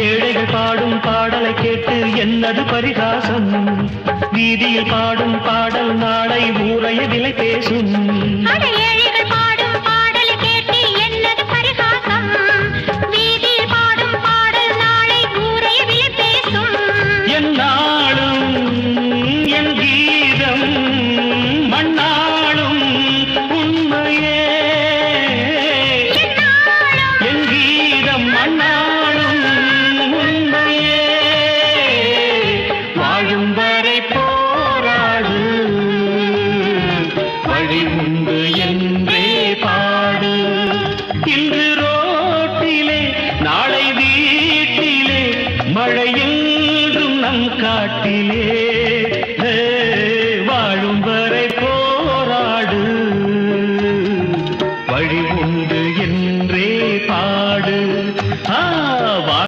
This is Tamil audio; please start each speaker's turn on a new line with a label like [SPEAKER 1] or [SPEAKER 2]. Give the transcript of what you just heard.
[SPEAKER 1] ஏழைகள் பாடும் பாடலை கேட்டு என்னது பரிகாசம் வீதியில் பாடும் பாடல் நாளை ஊரைய விலை பேசும்
[SPEAKER 2] ஏழைகள் பாடும் பாடலை கேட்டு என்னது பரிகாசம் வீதியில் பாடும் பாடல் நாளை ஊரைய விலை பேசும்
[SPEAKER 1] என்னாலும் என் கீதம் மண்ணாளும் உண்மையே என் கீதம் மண்ணாளும் உண்மையே வாழும் வரை போராடு வழி உண்டு என்றே பாடு இன்று ரோட்டிலே நாளை வீட்டிலே மழை என்றும் நம் காட்டிலே